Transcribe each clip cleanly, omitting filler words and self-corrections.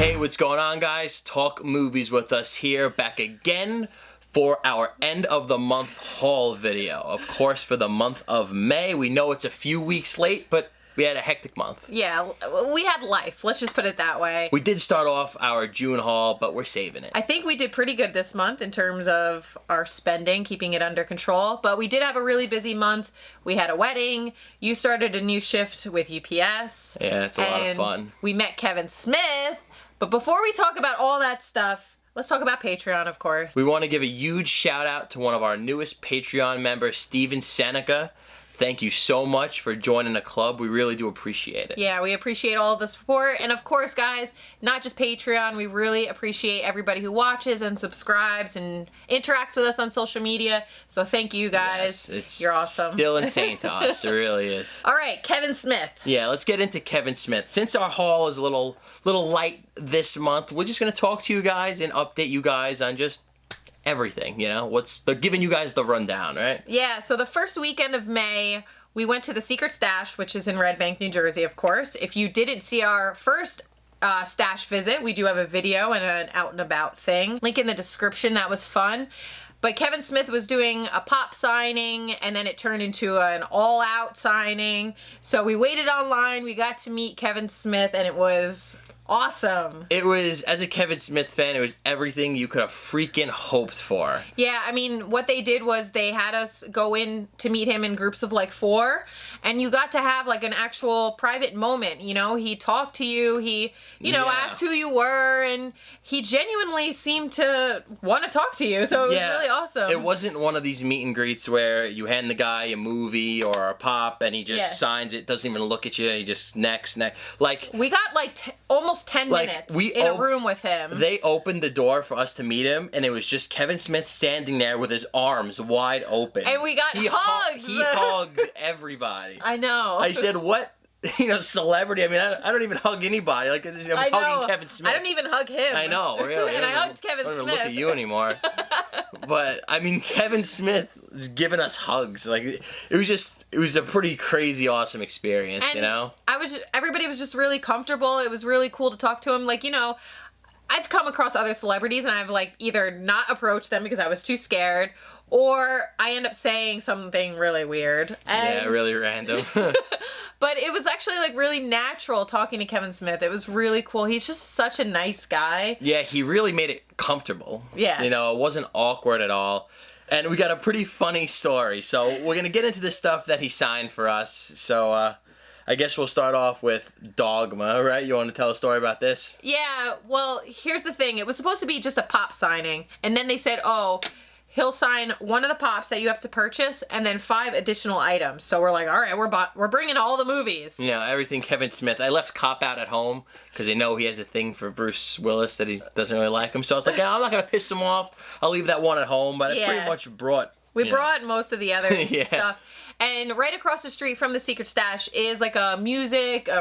Hey, what's going on, guys? Talk movies with us here, back again for our end of the month haul video. Of course, for the month of May. We know it's a few weeks late, but we had a hectic month. Yeah, we had life. Let's just put it that way. We did start off our June haul, but we're saving it. I think we did pretty good this month in terms of our spending, keeping it under control. But we did have a really busy month. We had a wedding. You started a new shift with UPS. Yeah, it's a lot of fun. We met Kevin Smith. But before we talk about all that stuff, let's talk about Patreon, of course. We want to give a huge shout out to one of our newest Patreon members, Steven Seneca. Thank you so much for joining the club. We really do appreciate it. Yeah, we appreciate all of the support. And of course, guys, not just Patreon, we really appreciate everybody who watches and subscribes and interacts with us on social media. So thank you, guys. Yes, you're awesome. Still insane to us. It really is. All right, Kevin Smith. Yeah, let's get into Kevin Smith. Since our haul is a little light this month, we're just going to talk to you guys and update you guys on just everything, you know, giving you guys the rundown, right? Yeah, so the first weekend of May, we went to the Secret Stash, which is in Red Bank, New Jersey, of course. If you didn't see our first stash visit, we do have a video and an out and about thing. Link in the description. That was fun. But Kevin Smith was doing a pop signing, and then it turned into an all-out signing. So we waited online, we got to meet Kevin Smith, and it was awesome. It was, as a Kevin Smith fan, it was everything you could have freaking hoped for. Yeah, I mean, what they did was they had us go in to meet him in groups of like 4, and you got to have like an actual private moment, you know? He talked to you, he, asked who you were, and he genuinely seemed to want to talk to you, so it was really awesome. It wasn't one of these meet and greets where you hand the guy a movie or a pop, and he just signs it, doesn't even look at you, he just next. Like, we got like almost 10 minutes in a room with him. They opened the door for us to meet him, and it was just Kevin Smith standing there with his arms wide open. And we got hugs. He hugged everybody. I know. I said, what? Celebrity. I mean, I don't even hug anybody. Like, I'm hugging Kevin Smith. I don't even hug him. I know, really. And I hugged Kevin Smith. I don't even look at you anymore. But, I mean, Kevin Smith is giving us hugs. Like, it was a pretty crazy, awesome experience, and you know? Everybody was just really comfortable. It was really cool to talk to him. Like, I've come across other celebrities, and I've, like, either not approached them because I was too scared, or I end up saying something really weird. Yeah, really random. But it was actually, like, really natural talking to Kevin Smith. It was really cool. He's just such a nice guy. Yeah, he really made it comfortable. Yeah. It wasn't awkward at all. And we got a pretty funny story. So we're going to get into the stuff that he signed for us. So I guess we'll start off with Dogma, right? You want to tell a story about this? Yeah, well, here's the thing. It was supposed to be just a pop signing. And then they said, he'll sign one of the pops that you have to purchase and then 5 additional items. So we're like, all right, we're bringing all the movies. Yeah, everything Kevin Smith. I left Cop Out at home because I know he has a thing for Bruce Willis that he doesn't really like him. So I was like, I'm not going to piss him off. I'll leave that one at home. But I pretty much brought... We brought most of the other stuff. And right across the street from the Secret Stash is like a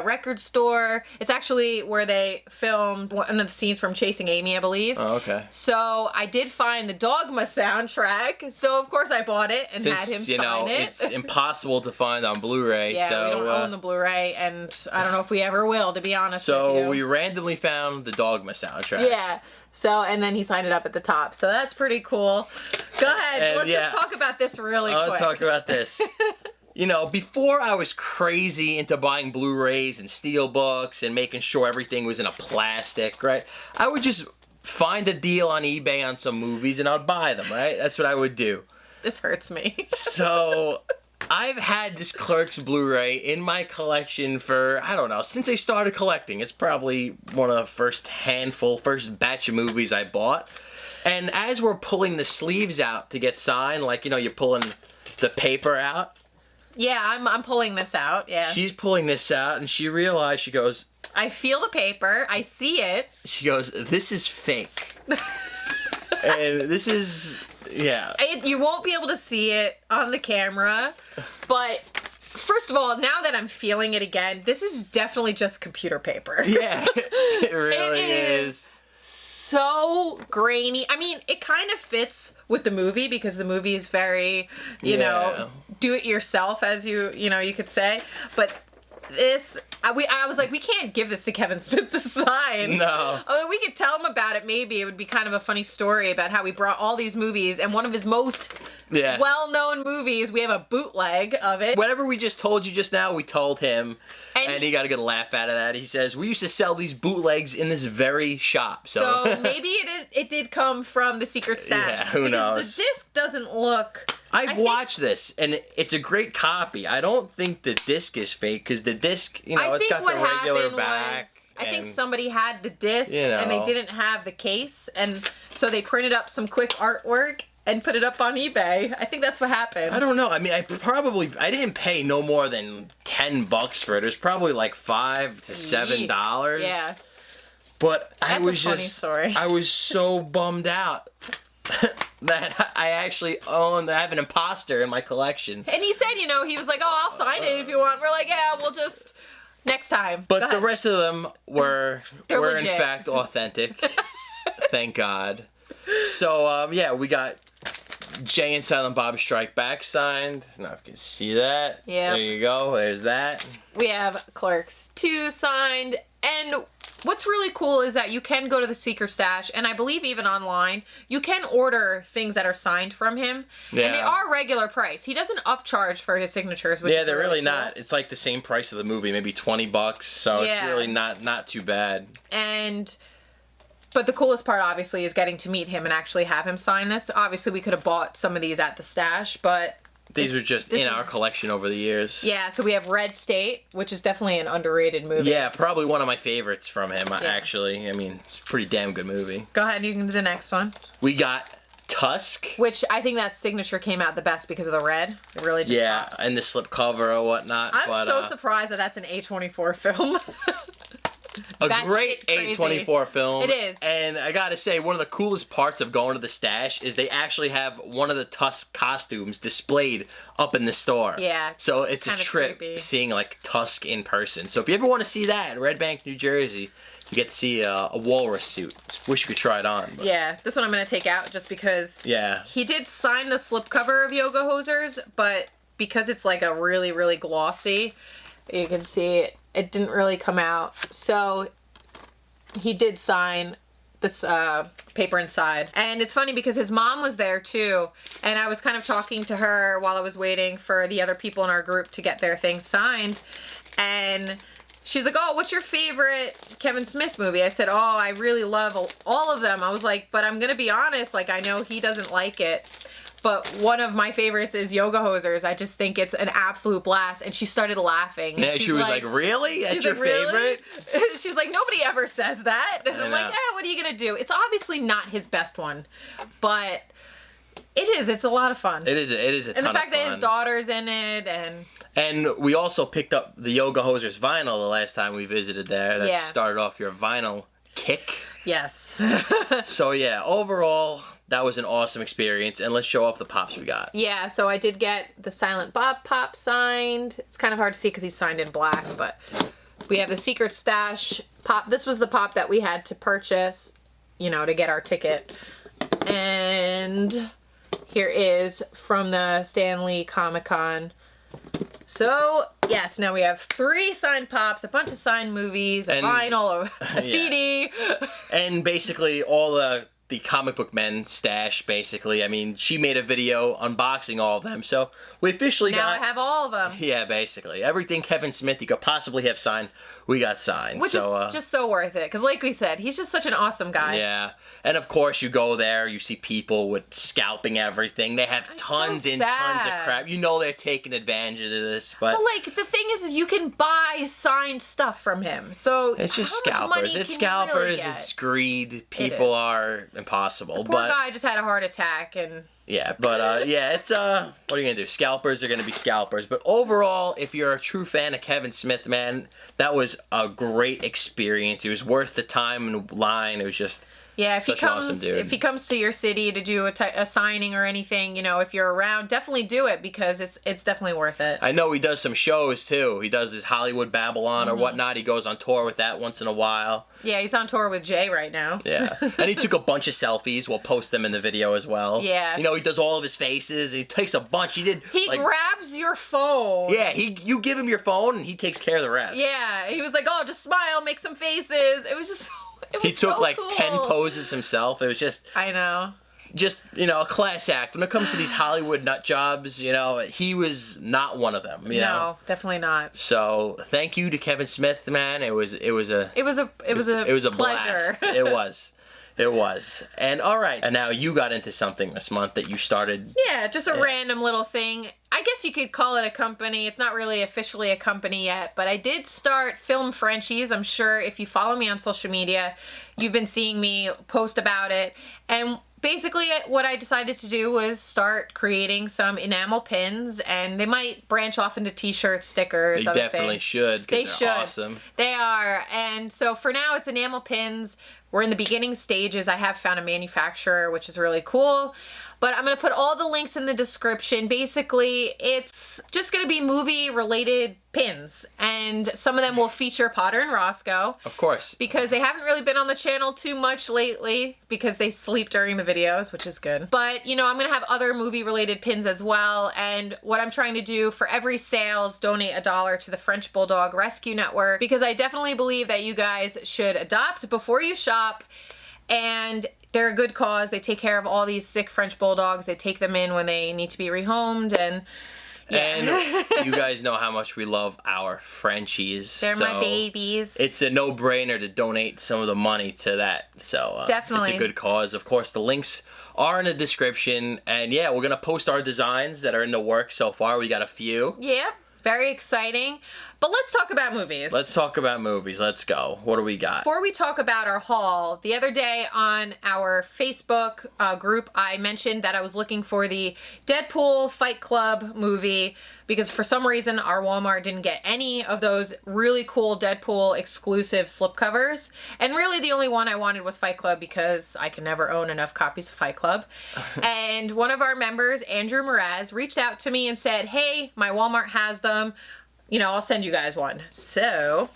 record store. It's actually where they filmed one of the scenes from Chasing Amy, I believe. Oh, okay. So I did find the Dogma soundtrack. So of course I bought it and had him sign it. It's impossible to find on Blu-ray. Yeah, so, we don't own the Blu-ray, and I don't know if we ever will, to be honest with you. So we randomly found the Dogma soundtrack. Yeah. So, and then he signed it up at the top. So that's pretty cool. Go ahead. Let's just talk about this really quick. I'll talk about this. Before I was crazy into buying Blu-rays and steelbooks and making sure everything was in a plastic, right? I would just find a deal on eBay on some movies and I'd buy them, right? That's what I would do. This hurts me. So I've had this Clerks Blu-ray in my collection for, I don't know, since I started collecting. It's probably one of the first batch of movies I bought. And as we're pulling the sleeves out to get signed, like, you're pulling the paper out. Yeah, I'm pulling this out, yeah. She's pulling this out, and she realized, she goes... I feel the paper, I see it. She goes, this is fake. And this is... Yeah. You won't be able to see it on the camera, but first of all, now that I'm feeling it again, this is definitely just computer paper. Yeah, it really is. So grainy. I mean, it kind of fits with the movie because the movie is very, do it yourself, as you could say. But I was like, we can't give this to Kevin Smith to sign. No. Although we could tell him about it, maybe it would be kind of a funny story about how we brought all these movies, and one of his most well-known movies, we have a bootleg of it. Whatever we just told you just now, we told him, and he got a good laugh out of that. He says, we used to sell these bootlegs in this very shop. So maybe it did come from the secret stash. Yeah, who knows? Because the disc doesn't look... I've watched this, and it's a great copy. I don't think the disc is fake, because the disc, it's got the regular back. I think somebody had the disc, and they didn't have the case, and so they printed up some quick artwork and put it up on eBay. I think that's what happened. I don't know. I mean, I didn't pay no more than $10 for it. It was probably like $5 to $7. Yeah. But That's a funny story. I was so bummed out that I actually I have an imposter in my collection. And he said, he was like, oh, I'll sign it if you want. We're like, yeah, we'll just next time. But the rest of them were legit. in fact authentic. Thank God. So, we got Jay and Silent Bob Strike Back signed. I don't know if you can see that. Yeah. There you go. There's that. We have Clerks 2 signed. And what's really cool is that you can go to the secret stash, and I believe even online, you can order things that are signed from him. Yeah. And they are regular price. He doesn't upcharge for his signatures, which is they're really cool. not. It's like the same price of the movie, maybe $20. So it's really not too bad. But the coolest part, obviously, is getting to meet him and actually have him sign this. Obviously, we could have bought some of these at the stash, but... These are just in our collection over the years. Yeah, so we have Red State, which is definitely an underrated movie. Yeah, probably one of my favorites from him, actually. I mean, it's a pretty damn good movie. Go ahead, you can do the next one. We got Tusk. Which I think that signature came out the best because of the red. It really just pops. And the slipcover or whatnot. I'm so surprised that that's an A24 film. A great A24 film. It is. And I gotta say, one of the coolest parts of going to the stash is they actually have one of the Tusk costumes displayed up in the store. Yeah. So it's a trip seeing like Tusk in person. So if you ever want to see that in Red Bank, New Jersey, you get to see a walrus suit. Wish you could try it on. But. Yeah, this one I'm going to take out just because he did sign the slipcover of Yoga Hosers, but because it's like a really, really glossy, you can see it didn't really come out. So he did sign this paper inside. And it's funny because his mom was there too. And I was kind of talking to her while I was waiting for the other people in our group to get their things signed. And she's like, oh, what's your favorite Kevin Smith movie? I said, oh, I really love all of them. I was like, but I'm going to be honest, like, I know he doesn't like it. But one of my favorites is Yoga Hosers. I just think it's an absolute blast. And she started laughing. And she was like, really? That's your favorite? She's like, nobody ever says that. And I'm like, what are you going to do? It's obviously not his best one. But it is. It's a lot of fun. It is a ton of fun. And the fact that his daughter's in it. And we also picked up the Yoga Hosers vinyl the last time we visited there. That started off your vinyl kick. Yes. So yeah, overall, that was an awesome experience. And let's show off the pops we got. Yeah, so I did get the Silent Bob pop signed. It's kind of hard to see because he's signed in black, but we have the Secret Stash pop. This was the pop that we had to purchase, to get our ticket. And here is from the Stanley Comic-Con. So, yes, now we have 3 signed pops, a bunch of signed movies, a vinyl, a CD. And basically all the comic book men stash, basically. I mean, she made a video unboxing all of them, so we officially now I have all of them. Yeah, basically. Everything Kevin Smith you could possibly have signed, we got signed. Which is just so worth it, because like we said, he's just such an awesome guy. Yeah. And of course, you go there, you see people with scalping everything. They have tons and tons of crap. They're taking advantage of this, but like, the thing is you can buy signed stuff from him, so it's just scalpers. It's scalpers, really it's greed. People are impossible. The poor guy just had a heart attack and... Yeah, but it's what are you gonna do? Scalpers are gonna be scalpers. But overall, if you're a true fan of Kevin Smith, man, that was a great experience. It was worth the time and line. It was just if he comes to your city to do a signing or anything, if you're around, definitely do it because it's definitely worth it. I know he does some shows too. He does his Hollywood Babylon or whatnot. He goes on tour with that once in a while. Yeah, he's on tour with Jay right now. Yeah. And he took a bunch of selfies. We'll post them in the video as well. Yeah. he does all of his faces. He takes a bunch. He grabs your phone. Yeah, you give him your phone and he takes care of the rest. Yeah, he was like, oh, just smile, make some faces. It was just, he took like cool. 10 poses himself. It was just... I know. Just, a class act. When it comes to these Hollywood nut jobs, he was not one of them, No, definitely not. So, thank you to Kevin Smith, man. It was a pleasure. Blast. It was. And all right. And now you got into something this month that you started. Yeah, just a random little thing. I guess you could call it a company. It's not really officially a company yet, but I did start Film Frenchies. I'm sure if you follow me on social media, you've been seeing me post about it. And basically what I decided to do was start creating some enamel pins, and they might branch off into t-shirts, stickers, They definitely should. They should. Awesome. They are. And so for now it's enamel pins. We're in the beginning stages. I have found a manufacturer, which is really cool. But I'm going to put all the links in the description. Basically, it's just going to be movie-related pins. And some of them will feature Potter and Roscoe. Of course. Because they haven't really been on the channel too much lately. Because they sleep during the videos, which is good. But, I'm going to have other movie-related pins as well. And what I'm trying to do for every sales, donate $1 to the French Bulldog Rescue Network. Because I definitely believe that you guys should adopt before you shop. And they're a good cause. They take care of all these sick French Bulldogs. They take them in when they need to be rehomed, and yeah. And you guys know how much we love our Frenchies. They're my babies. It's a no-brainer to donate some of the money to that. So definitely. It's a good cause. Of course, the links are in the description. And yeah, we're going to post our designs that are in the works so far. We got a few. Yep. Very exciting. But let's talk about movies. Let's talk about movies. Let's go. What do we got? Before we talk about our haul, the other day on our Facebook group, I mentioned that I was looking for the Deadpool Fight Club movie because for some reason our Walmart didn't get any of those really cool Deadpool exclusive slipcovers. And really the only one I wanted was Fight Club because I can never own enough copies of Fight Club. And one of our members, Andrew Mraz, reached out to me and said, hey, my Walmart has them. I'll send you guys one. So,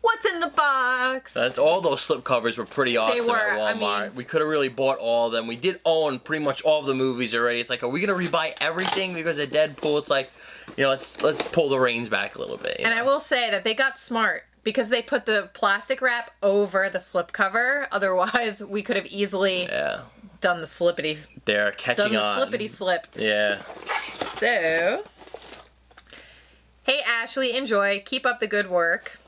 what's in the box? That's all those slipcovers were pretty awesome They were, at Walmart. We could have really bought all of them. We did own pretty much all of the movies already. It's like, are we gonna rebuy everything because of Deadpool? It's like, let's pull the reins back a little bit. And I will say that they got smart because they put the plastic wrap over the slipcover. Otherwise, we could have easily done the slippity. They're catching on. Done the slippity slip. Yeah. So. Hey, Ashley, enjoy. Keep up the good work.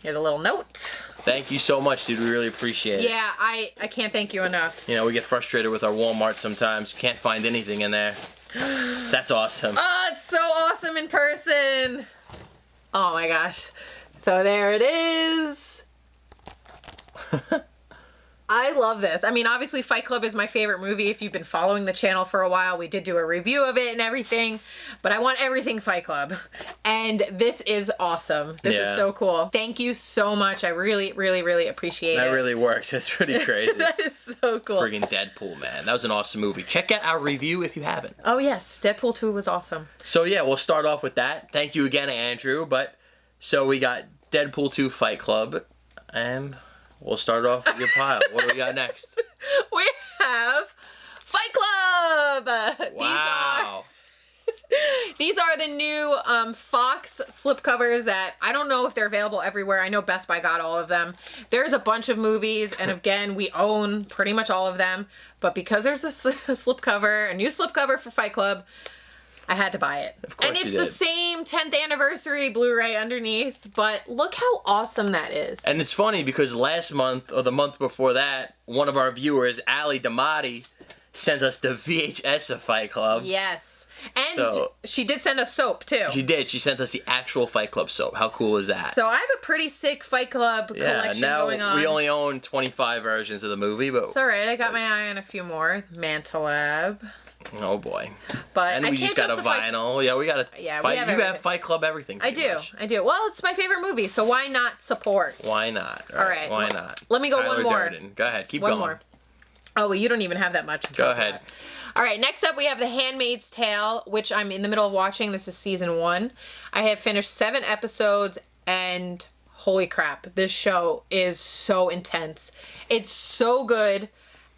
Here's a little note. Thank you so much, dude. We really appreciate it. Yeah, I can't thank you enough. We get frustrated with our Walmart sometimes. Can't find anything in there. That's awesome. Oh, it's so awesome in person. Oh, my gosh. So there it is. I love this. I mean, obviously Fight Club is my favorite movie. If you've been following the channel for a while, we did do a review of it and everything, but I want everything Fight Club. And this is awesome. This is so cool. Thank you so much. I really, really, really appreciate it. That really works. It's pretty crazy. That is so cool. Friggin' Deadpool, man. That was an awesome movie. Check out our review if you haven't. Oh, yes. Deadpool 2 was awesome. So, yeah, we'll start off with that. Thank you again, Andrew. So we got Deadpool 2 Fight Club, and we'll start off with your pile. What do we got next? We have Fight Club! Wow. These are the new Fox slipcovers that I don't know if they're available everywhere. I know Best Buy got all of them. There's a bunch of movies, and again, we own pretty much all of them. But because there's a slipcover, a new slipcover for Fight Club, I had to buy it. Of course and it's you did. the same 10th anniversary Blu-ray underneath, but look how awesome that is. And it's funny because last month, or the month before that, one of our viewers, Ali Damati, sent us the VHS of Fight Club. Yes. And she did send us soap, too. She did. She sent us the actual Fight Club soap. How cool is that? So I have a pretty sick Fight Club collection going on. We only own 25 versions of the movie, but it's alright. I got my eye on a few more. Mantalab. Oh boy! But and we just got a vinyl. Yeah, we got a. Yeah, Fight. We have you everything. have Fight Club everything. I do. Much. I do. Well, it's my favorite movie, so why not support? Why not? All right. Why not? Let me go Tyler one more. Durden. Go ahead. Keep one going. More. Oh, well, you don't even have that much. Go ahead. All right. Next up, we have The Handmaid's Tale, which I'm in the middle of watching. This is season 1. I have finished 7 episodes, and holy crap, this show is so intense. It's so good.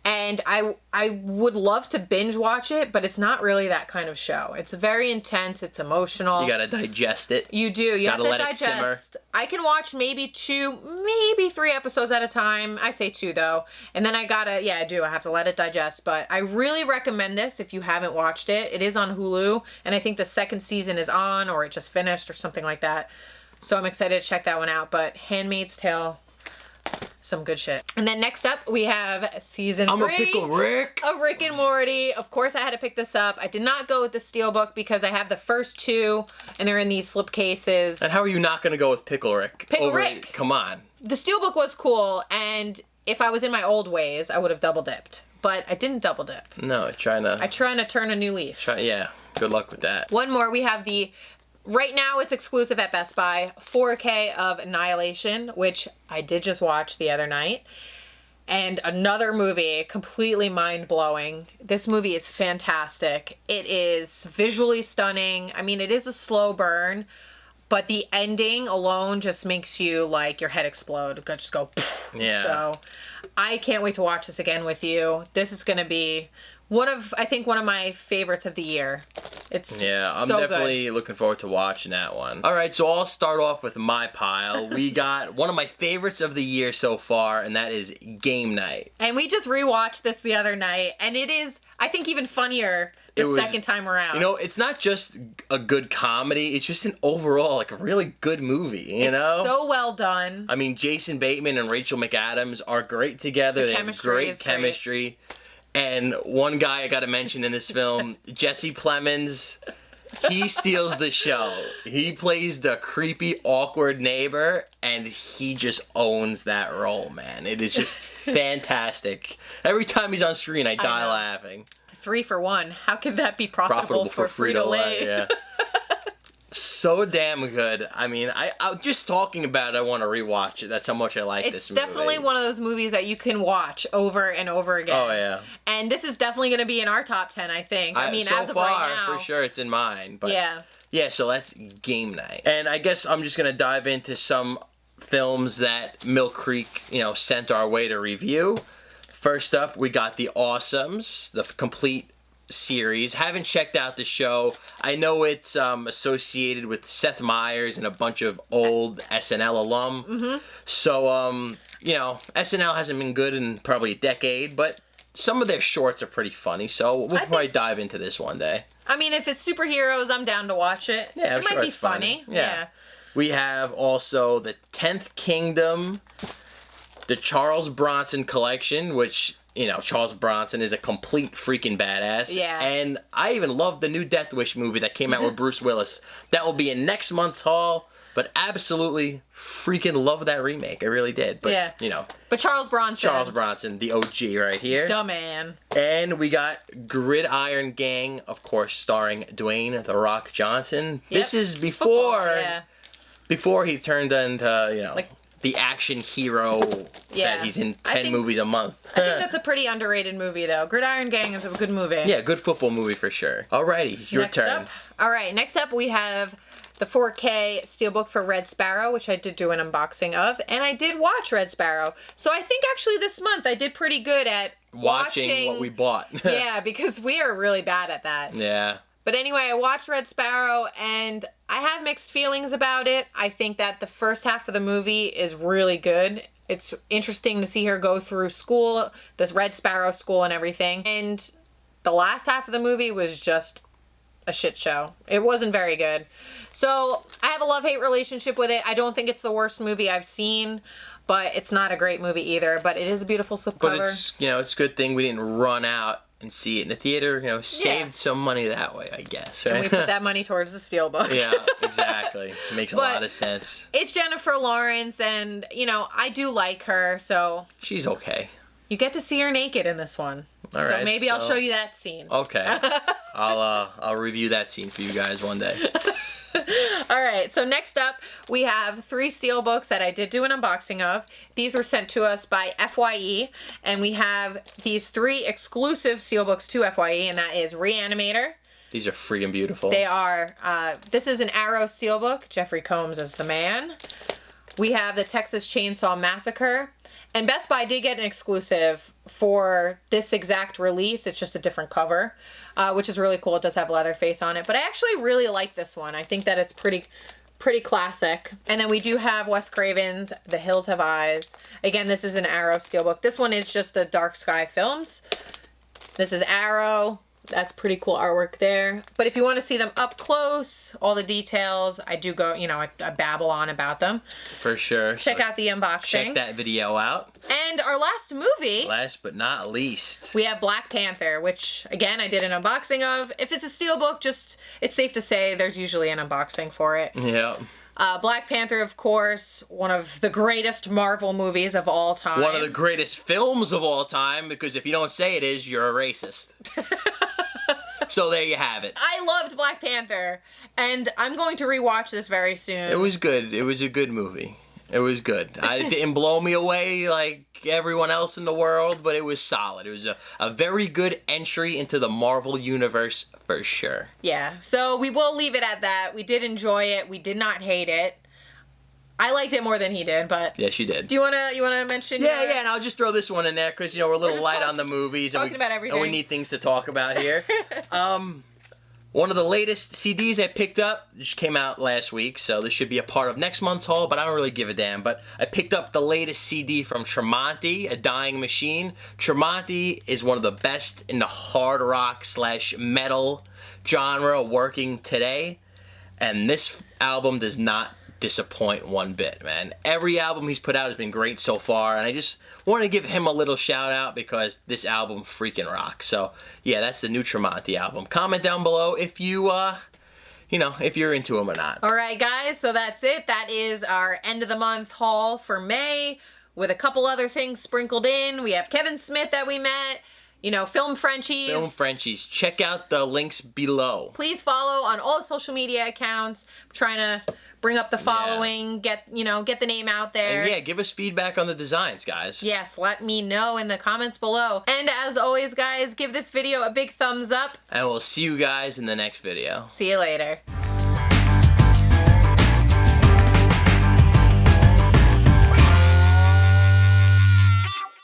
And I would love to binge watch it, but it's not really that kind of show. It's very intense. It's emotional. You gotta digest it. You do. You have to let it simmer. digest. I can watch maybe 2, maybe 3 episodes at a time. I say 2 though. And then I do. I have to let it digest. But I really recommend this if you haven't watched it. It is on Hulu. And I think the 2nd season is on, or it just finished or something like that. So I'm excited to check that one out. But Handmaid's Tale, some good shit. And then next up, we have season 3. I'm a Pickle Rick. Of Rick and Morty. Of course, I had to pick this up. I did not go with the Steelbook because I have the first 2, and they're in these slipcases. And how are you not gonna go with Pickle Rick? Pickle Rick. Come on. The Steelbook was cool, and if I was in my old ways, I would have double dipped. But I didn't double dip. No, I trying to turn a new leaf. Yeah, good luck with that. One more, we have the... Right now, it's exclusive at Best Buy, 4K of Annihilation, which I did just watch the other night. And another movie, completely mind-blowing. This movie is fantastic. It is visually stunning. I mean, it is a slow burn, but the ending alone just makes you, like, your head explode. Just go, yeah. So, I can't wait to watch this again with you. This is going to be one of my favorites of the year. It's I'm so definitely looking forward to watching that one. All right, so I'll start off with my pile. We got one of my favorites of the year so far, and that is Game Night. And we just rewatched this the other night, and it is, I think, even funnier the second time around. You know, it's not just a good comedy, it's just an overall, like, a really good movie, you know? It's so well done. I mean, Jason Bateman and Rachel McAdams are great together. They have great chemistry. And one guy I gotta mention in this film, Jesse Plemons, he steals the show. He plays the creepy, awkward neighbor, and he just owns that role, man. It is just fantastic. Every time he's on screen, I die laughing. 3 for 1. How could that be profitable for Frito-Lay? Yeah. So damn good. I mean, I just talking about it, I want to rewatch it. That's how much I like this movie. It's definitely one of those movies that you can watch over and over again. Oh, yeah. And this is definitely going to be in our top 10, I think. I mean, so as of far, right now. for sure, it's in mine. But yeah, so that's Game Night. And I guess I'm just going to dive into some films that Mill Creek, sent our way to review. First up, we got The Awesomes, the complete series. Haven't checked out the show. I know it's associated with Seth Meyers and a bunch of old SNL alum. Mm-hmm. So, SNL hasn't been good in probably a decade, but some of their shorts are pretty funny, so we'll probably dive into this one day. I mean, if it's superheroes, I'm down to watch it. Yeah, it might be funny. Yeah. We have also The 10th Kingdom, the Charles Bronson Collection, which... Charles Bronson is a complete freaking badass. Yeah. And I even love the new Death Wish movie that came out with Bruce Willis. That will be in next month's haul, but absolutely freaking love that remake. I really did. But, But Charles Bronson, the OG right here. Dumb man. And we got Gridiron Gang, of course, starring Dwayne "The Rock" Johnson. Yep. This is before he turned into, the action hero that he's in 10 movies a month. I think that's a pretty underrated movie, though. Gridiron Gang is a good movie. Yeah, good football movie for sure. Alrighty, your turn. Next up we have the 4K Steelbook for Red Sparrow, which I did do an unboxing of, and I did watch Red Sparrow. So I think actually this month I did pretty good at watching what we bought. Yeah, because we are really bad at that. Yeah. But anyway, I watched Red Sparrow, and I have mixed feelings about it. I think that the first half of the movie is really good. It's interesting to see her go through school, this Red Sparrow school and everything. And the last half of the movie was just a shit show. It wasn't very good. So I have a love-hate relationship with it. I don't think it's the worst movie I've seen, but it's not a great movie either. But it is a beautiful slipcover. But it's, it's a good thing we didn't run out and see it in the theater, saved some money that way, I guess. Right? And we put that money towards the Steelbook. Yeah, exactly. Makes a lot of sense. It's Jennifer Lawrence, and, I do like her, so... She's okay. You get to see her naked in this one. All right. So maybe I'll show you that scene. Okay. I'll review that scene for you guys one day. All right, so next up, we have 3 Steelbooks that I did do an unboxing of. These were sent to us by FYE, and we have these 3 exclusive Steelbooks to FYE, and that is Reanimator. These are freaking beautiful. They are. This is an Arrow Steelbook. Jeffrey Combs is the man. We have the Texas Chainsaw Massacre. And Best Buy did get an exclusive for this exact release. It's just a different cover, which is really cool. It does have Leatherface on it. But I actually really like this one. I think that it's pretty classic. And then we do have Wes Craven's The Hills Have Eyes. Again, this is an Arrow steelbook. This one is just the Dark Sky Films. This is Arrow. That's pretty cool artwork there. But if you want to see them up close, all the details, I do go, you know, I babble on about them. For sure. Check out the unboxing. Check that video out. And our last movie. Last but not least. We have Black Panther, which, again, I did an unboxing of. If it's a steelbook, just, it's safe to say there's usually an unboxing for it. Yeah. Black Panther, of course, one of the greatest Marvel movies of all time. One of the greatest films of all time, because if you don't say it is, you're a racist. So there you have it. I loved Black Panther, and I'm going to rewatch this very soon. It was good. It was a good movie. It was good. It didn't blow me away like everyone else in the world, but it was solid. It was a very good entry into the Marvel Universe for sure. Yeah, so we will leave it at that. We did enjoy it. We did not hate it. I liked it more than he did, but... Yes, you did. Do you wanna mention... Yeah, and I'll just throw this one in there, because, you know, we're a little light on the movies. Talking about everything. And we need things to talk about here. One of the latest CDs I picked up, just came out last week, so this should be a part of next month's haul, but I don't really give a damn. But I picked up the latest CD from Tremonti, A Dying Machine. Tremonti is one of the best in the hard rock / metal genre working today, and this album does not disappoint one bit, man. Every album he's put out has been great so far, and I just want to give him a little shout out because this album freaking rocks. So yeah, that's the new Tremonti album. Comment down below if you you know, if you're into him or not. All right, guys, so that's it. That is our end of the month haul for May, with a couple other things sprinkled in. We have Kevin Smith that we met. You know, Film Frenchies. Film Frenchies. Check out the links below. Please follow on all social media accounts. I'm trying to bring up the following, get the name out there. And yeah, give us feedback on the designs, guys. Yes, let me know in the comments below. And as always, guys, give this video a big thumbs up. And we'll see you guys in the next video. See you later.